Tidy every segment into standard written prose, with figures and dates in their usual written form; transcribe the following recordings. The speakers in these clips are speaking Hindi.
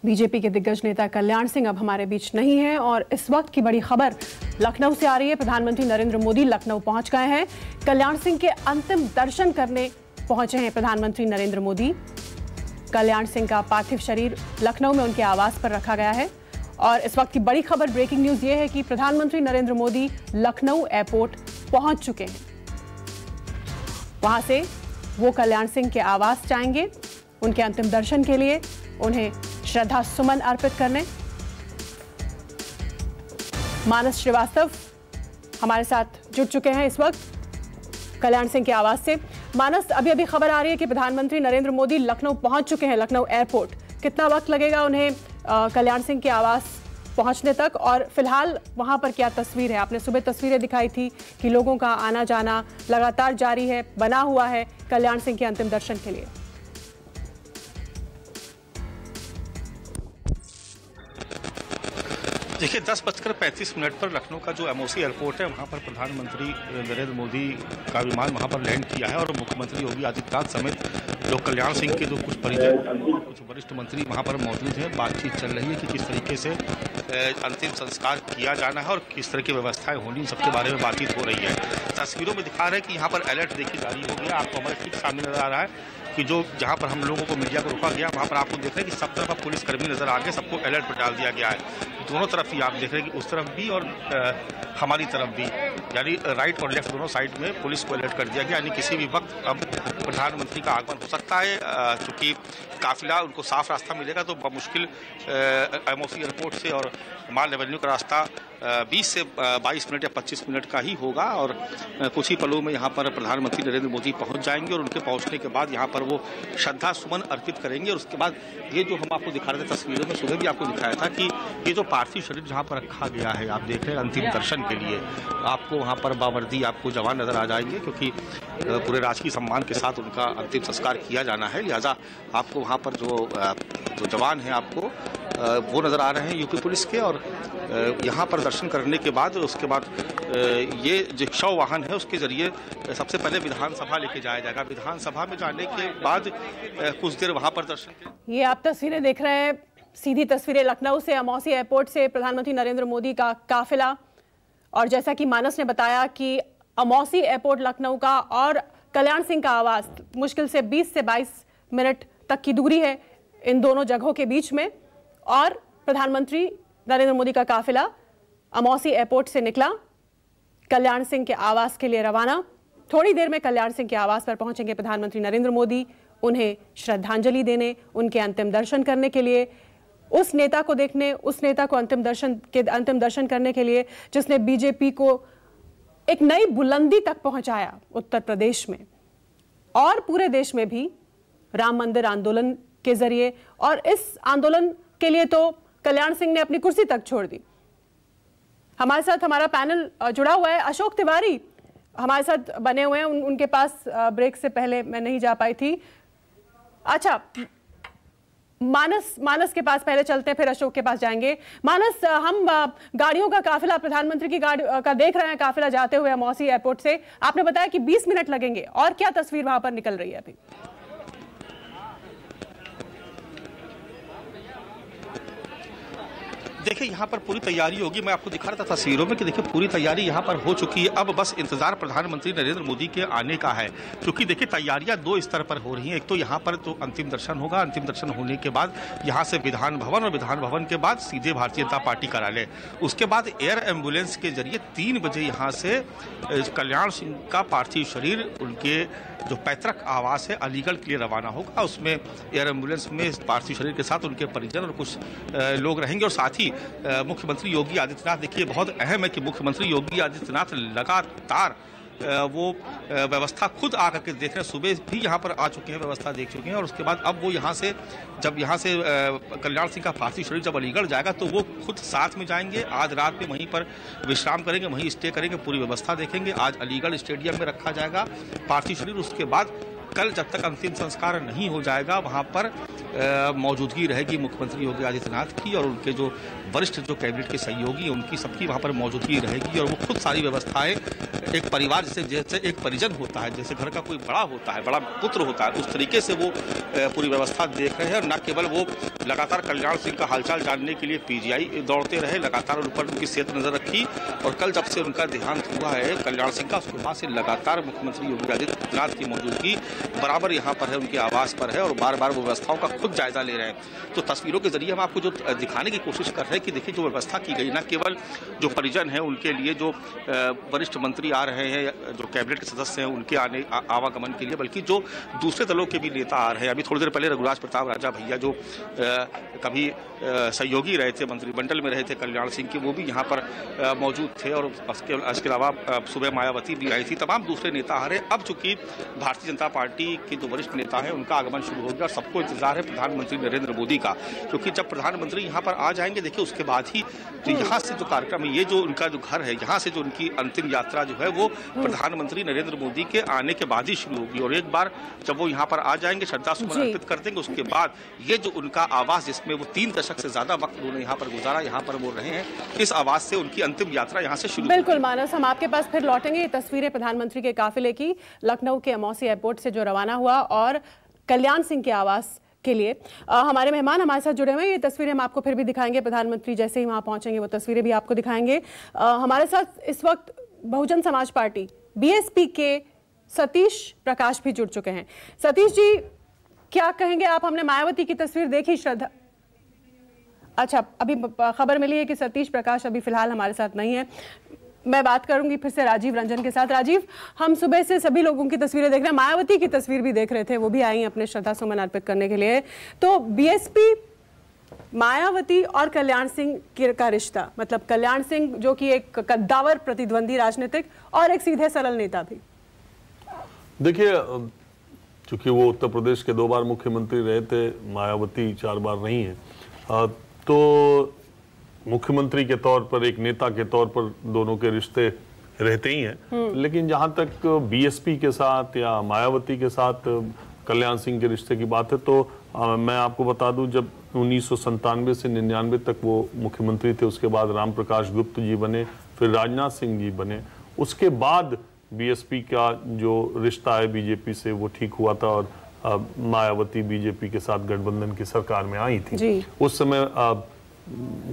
बीजेपी के दिग्गज नेता कल्याण सिंह अब हमारे बीच नहीं है और इस वक्त की बड़ी खबर लखनऊ से आ रही है। प्रधानमंत्री नरेंद्र मोदी लखनऊ पहुंच गए हैं। कल्याण सिंह के अंतिम दर्शन करने पहुंचे हैं प्रधानमंत्री नरेंद्र मोदी। कल्याण सिंह का पार्थिव शरीर लखनऊ में उनके आवास पर रखा गया है और इस वक्त की बड़ी खबर, ब्रेकिंग न्यूज ये है कि प्रधानमंत्री नरेंद्र मोदी लखनऊ एयरपोर्ट पहुंच चुके हैं। वहां से वो कल्याण सिंह के आवास जाएंगे उनके अंतिम दर्शन के लिए, उन्हें श्रद्धा सुमन अर्पित करने। मानस श्रीवास्तव हमारे साथ जुड़ चुके हैं इस वक्त कल्याण सिंह के आवास से। मानस, अभी खबर आ रही है कि प्रधानमंत्री नरेंद्र मोदी लखनऊ पहुंच चुके हैं, लखनऊ एयरपोर्ट। कितना वक्त लगेगा उन्हें कल्याण सिंह के आवास पहुंचने तक, और फिलहाल वहां पर क्या तस्वीर है? आपने सुबह तस्वीरें दिखाई थी कि लोगों का आना जाना लगातार जारी है, बना हुआ है कल्याण सिंह के अंतिम दर्शन के लिए। देखिए, 10:35 पर लखनऊ का जो एमओसी एयरपोर्ट है वहाँ पर प्रधानमंत्री नरेंद्र मोदी का विमान वहाँ पर लैंड किया है और मुख्यमंत्री योगी आदित्यनाथ समेत जो कल्याण सिंह के जो कुछ परिजन, कुछ वरिष्ठ मंत्री वहाँ पर मौजूद हैं। बातचीत चल रही है कि किस तरीके से अंतिम संस्कार किया जाना है और किस तरह की व्यवस्थाएं होनी, इन सबके बारे में बातचीत हो रही है। तस्वीरों में दिखा रहे हैं कि यहाँ पर अलर्ट देखी जा रही होगी। आपको हमारे ठीक सामने नजर आ रहा है कि जो जहाँ पर हम लोगों को मीडिया को रोका गया वहाँ पर आपको देख रहे हैं कि सब तरफ पुलिसकर्मी नजर आ गए, सबको अलर्ट पर डाल दिया गया है। दोनों तरफ ही आप देख रहे हैं कि उस तरफ भी और हमारी तरफ भी, यानी राइट और लेफ्ट दोनों साइड में पुलिस को अलर्ट कर दिया गया। यानी किसी भी वक्त अब प्रधानमंत्री का आगमन हो सकता है। चूंकि काफिला उनको साफ रास्ता मिलेगा तो मुश्किल एमओसी एयरपोर्ट से और माल रेवेन्यू का रास्ता 20 से 22 मिनट या 25 मिनट का ही होगा और कुछ ही पलों में यहाँ पर प्रधानमंत्री नरेंद्र मोदी पहुँच जाएंगे और उनके पहुँचने के बाद यहाँ पर वो श्रद्धा सुमन अर्पित करेंगे। और उसके बाद ये जो हम आपको दिखा रहे थे तस्वीरों में, सुबह भी आपको दिखाया था कि ये जो पार्थिव शरीर जहाँ पर रखा गया है, आप देख रहे हैं अंतिम दर्शन के लिए आपको वहाँ पर बावर्दी आपको जवान नजर आ जाएंगे, क्योंकि पूरे राजकीय सम्मान के साथ उनका अंतिम संस्कार किया जाना है। लिहाजा आपको वहाँ पर जो जवान हैं आपको वो नजर आ रहे हैं यूपी पुलिस के। और यहाँ पर दर्शन करने के बाद उसके बाद ये जो शव वाहन है उसके जरिए सबसे पहले विधानसभा लेके जाया जाएगा। विधानसभा में जाने के बाद कुछ देर वहाँ पर दर्शन। ये आप तस्वीरें देख रहे हैं, सीधी तस्वीरें लखनऊ से, एमओसी एयरपोर्ट से प्रधानमंत्री नरेंद्र मोदी का काफिला। और जैसा कि मानस ने बताया कि एमओसी एयरपोर्ट लखनऊ का और कल्याण सिंह का आवास मुश्किल से 20 से 22 मिनट तक की दूरी है इन दोनों जगहों के बीच में। और प्रधानमंत्री नरेंद्र मोदी का काफिला एमओसी एयरपोर्ट से निकला, कल्याण सिंह के आवास के लिए रवाना। थोड़ी देर में कल्याण सिंह के आवास पर पहुंचेंगे प्रधानमंत्री नरेंद्र मोदी, उन्हें श्रद्धांजलि देने, उनके अंतिम दर्शन करने के लिए, उस नेता को देखने, उस नेता को अंतिम दर्शन करने के लिए जिसने बीजेपी को एक नई बुलंदी तक पहुंचाया उत्तर प्रदेश में और पूरे देश में भी राम मंदिर आंदोलन के जरिए। और इस आंदोलन के लिए तो कल्याण सिंह ने अपनी कुर्सी तक छोड़ दी। हमारे साथ हमारा पैनल जुड़ा हुआ है, अशोक तिवारी हमारे साथ बने हुए हैं। उनके पास ब्रेक से पहले मैं नहीं जा पाई थी। अच्छा, मानस के पास पहले चलते हैं, फिर अशोक के पास जाएंगे। मानस, हम गाड़ियों का काफिला, प्रधानमंत्री की गाड़ी का देख रहे हैं, काफिला जाते हुए एमओसी एयरपोर्ट से। आपने बताया कि 20 मिनट लगेंगे, और क्या तस्वीर वहां पर निकल रही है अभी? देखिए, यहाँ पर पूरी तैयारी होगी। मैं आपको दिखा रहा था तस्वीरों में कि देखिए पूरी तैयारी यहाँ पर हो चुकी है। अब बस इंतजार प्रधानमंत्री नरेंद्र मोदी के आने का है, क्योंकि देखिए तैयारियां दो स्तर पर हो रही हैं। एक तो यहाँ पर तो अंतिम दर्शन होगा, अंतिम दर्शन होने के बाद यहाँ से विधान भवन और विधान भवन के बाद सीधे भारतीय जनता पार्टी कार्यालय। उसके बाद एयर एम्बुलेंस के जरिए 3 बजे यहाँ से कल्याण सिंह का पार्थिव शरीर उनके जो पैतृक आवास है अलीगढ़ के लिए रवाना होगा। उसमें एयर एम्बुलेंस में पार्थिव शरीर के साथ उनके परिजन और कुछ लोग रहेंगे और साथ ही मुख्यमंत्री योगी आदित्यनाथ। देखिए, बहुत अहम है कि मुख्यमंत्री योगी आदित्यनाथ लगातार वो व्यवस्था खुद आकर के देख रहे हैं। सुबह भी यहाँ पर आ चुके हैं, व्यवस्था देख चुके हैं और उसके बाद अब वो यहाँ से जब यहाँ से कल्याण सिंह का पार्थिव शरीर जब अलीगढ़ जाएगा तो वो खुद साथ में जाएंगे। आज रात में वहीं पर विश्राम करेंगे, वहीं स्टे करेंगे, पूरी व्यवस्था देखेंगे। आज अलीगढ़ स्टेडियम में रखा जाएगा पार्थिव शरीर। उसके बाद कल जब तक अंतिम संस्कार नहीं हो जाएगा वहाँ पर मौजूदगी रहेगी मुख्यमंत्री योगी आदित्यनाथ की और उनके जो वरिष्ठ जो कैबिनेट के सहयोगी उनकी सबकी वहाँ पर मौजूदगी रहेगी और वो खुद सारी व्यवस्थाएं एक परिवार जैसे एक परिजन होता है, जैसे घर का कोई बड़ा होता है, बड़ा पुत्र होता है, उस तरीके से वो पूरी व्यवस्था देख रहे हैं। और न केवल वो लगातार कल्याण सिंह का हालचाल जानने के लिए पीजीआई दौड़ते रहे, लगातार उन पर उनकी सेहत नजर रखी। और कल जब से उनका देहांत हुआ है कल्याण सिंह का, उसके बाद से लगातार मुख्यमंत्री योगी आदित्यनाथ की मौजूदगी बराबर यहाँ पर है, उनके आवास पर है और बार बार वो व्यवस्थाओं का खुद जायजा ले रहे हैं। तो तस्वीरों के जरिए हम आपको जो दिखाने की कोशिश कर रहे हैं कि देखिए जो व्यवस्था की गई, न केवल जो परिजन है उनके लिए, जो वरिष्ठ मंत्री आ रहे हैं, जो कैबिनेट के सदस्य हैं उनके आवागमन के लिए, बल्कि जो दूसरे दलों के भी नेता आ रहे हैं। अभी थोड़ी देर पहले रघुराज प्रताप राजा भैया जो कभी सहयोगी रहे थे, मंत्रिमंडल में रहे थे कल्याण सिंह के, वो भी यहाँ पर मौजूद थे। और इसके अलावा सुबह मायावती भी आई थी, तमाम दूसरे नेता आ रहे। अब चूंकि भारतीय जनता पार्टी के जो वरिष्ठ नेता हैं उनका आगमन शुरू हो गया और सबको इंतजार है प्रधानमंत्री नरेंद्र मोदी का, क्योंकि जब प्रधानमंत्री यहाँ पर आ जाएंगे देखिए उसके बाद ही तो यहाँ से जो कार्यक्रम है, ये जो उनका जो घर है, यहाँ से जो उनकी अंतिम यात्रा जो है वो प्रधानमंत्री नरेंद्र मोदी के आने के बाद ही शुरू होगी। और एक बार जब वो यहाँ पर आ जाएंगे, श्रद्धा सुमन अर्पित कर देंगे, उसके बाद ये जो उनका आवास, जिसमें वो 3 दशक से ज्यादा वक्त उन्होंने यहाँ पर गुजारा, यहाँ पर वो रहे हैं, इस आवास से उनकी अंतिम यात्रा यहाँ से शुरू। बिल्कुल मानस, हम आपके पास फिर लौटेंगे। ये तस्वीरें प्रधानमंत्री के काफिले की लखनऊ के अमौसी एयरपोर्ट से जो रवाना हुआ और कल्याण सिंह के आवास के लिए हमारे मेहमान हमारे साथ जुड़े हुए हैं। ये तस्वीरें हम आपको फिर भी दिखाएंगे, प्रधानमंत्री जैसे ही वहां पहुंचेंगे वो तस्वीरें भी आपको दिखाएंगे। हमारे साथ इस वक्त बहुजन समाज पार्टी बीएसपी के सतीश प्रकाश भी जुड़ चुके हैं। सतीश जी, क्या कहेंगे आप? हमने मायावती की तस्वीर देखी, श्रद्धा, अच्छा अभी खबर मिली है कि सतीश प्रकाश अभी फिलहाल हमारे साथ नहीं है। मैं बात करूंगी फिर से राजीव रंजन के साथ। राजीव, हम सुबह से सभी लोगों की तस्वीरें देख रहे हैं, मायावती की तस्वीर भी देख रहे थे, वो भी आई अपने श्रद्धा सुमन अर्पित करने के लिए। तो बीएसपी, मायावती और कल्याण सिंह का रिश्ता, मतलब कल्याण सिंह जो कि एक कद्दावर प्रतिद्वंदी राजनीतिक और एक सीधे सरल नेता भी। देखिए, चूंकि वो उत्तर प्रदेश के 2 बार मुख्यमंत्री रहे थे, मायावती 4 बार रही हैं, तो मुख्यमंत्री के तौर पर, एक नेता के तौर पर दोनों के रिश्ते रहते ही हैं। लेकिन जहां तक बीएसपी के साथ या मायावती के साथ कल्याण सिंह के रिश्ते की बात है, तो मैं आपको बता दूं, जब 1997 से 99 तक वो मुख्यमंत्री थे, उसके बाद राम प्रकाश गुप्त जी बने, फिर राजनाथ सिंह जी बने, उसके बाद बीएसपी का जो रिश्ता है बीजेपी से वो ठीक हुआ था और मायावती बीजेपी के साथ गठबंधन की सरकार में आई थी। उस समय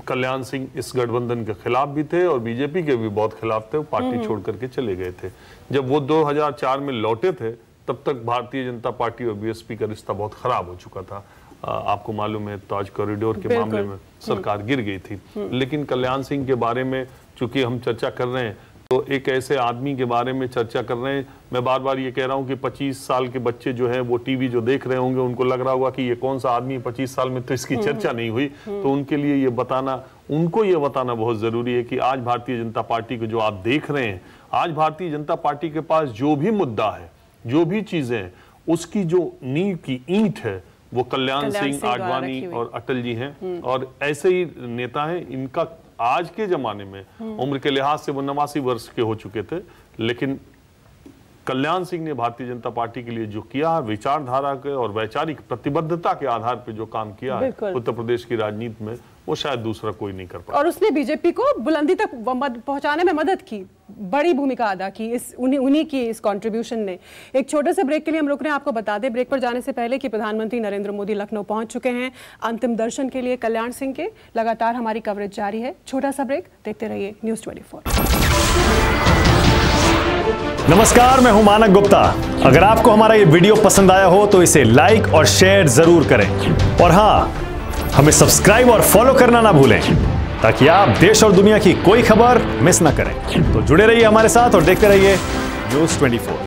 कल्याण सिंह इस गठबंधन के खिलाफ भी थे और बीजेपी के भी बहुत खिलाफ थे, वो पार्टी छोड़ करके चले गए थे। जब वो 2004 में लौटे थे, तब तक भारतीय जनता पार्टी और बीएसपी का रिश्ता बहुत खराब हो चुका था। आपको मालूम है, ताज कॉरिडोर के मामले में सरकार गिर गई थी। लेकिन कल्याण सिंह के बारे में चूंकि हम चर्चा कर रहे हैं, तो एक ऐसे आदमी के बारे में चर्चा कर रहे हैं। मैं बार बार ये कह रहा हूं कि 25 साल के बच्चे जो हैं वो टीवी जो देख रहे होंगे, उनको लग रहा होगा कि ये कौन सा आदमी 25 साल में तो इसकी चर्चा नहीं हुई। तो उनके लिए ये बताना, उनको ये बताना बहुत जरूरी है कि आज भारतीय जनता पार्टी को जो आप देख रहे हैं, आज भारतीय जनता पार्टी के पास जो भी मुद्दा है, जो भी चीजें हैं, उसकी जो नींव की ईंट है वो कल्याण सिंह, आडवाणी और अटल जी हैं। और ऐसे ही नेता हैं, इनका आज के जमाने में उम्र के लिहाज से वो 89 वर्ष के हो चुके थे, लेकिन कल्याण सिंह ने भारतीय जनता पार्टी के लिए जो किया है, विचारधारा के और वैचारिक प्रतिबद्धता के आधार पर जो काम किया है उत्तर प्रदेश की राजनीति में, वो शायद दूसरा कोई नहीं कर पाया। और उसने बीजेपी को बुलंदी तक पहुंचाने में मदद की, बड़ी भूमिका अदा की, इस उन्हीं की इस कंट्रीब्यूशन ने। एक छोटे से ब्रेक के लिए हम रुक रहे हैं। आपको बता दें ब्रेक पर जाने से पहले कि प्रधानमंत्री नरेंद्र मोदी लखनऊ पहुंच चुके हैं अंतिम दर्शन के लिए कल्याण सिंह के। लगातार हमारी कवरेज जारी है। छोटा सा ब्रेक, देखते रहिए न्यूज़ 24। नमस्कार, मैं हूं मानक गुप्ता। अगर आपको हमारा ये वीडियो पसंद आया हो तो इसे लाइक और शेयर जरूर करें, और हाँ, हमें सब्सक्राइब और फॉलो करना ना भूलें ताकि आप देश और दुनिया की कोई खबर मिस ना करें। तो जुड़े रहिए हमारे साथ और देखते रहिए न्यूज़ 24।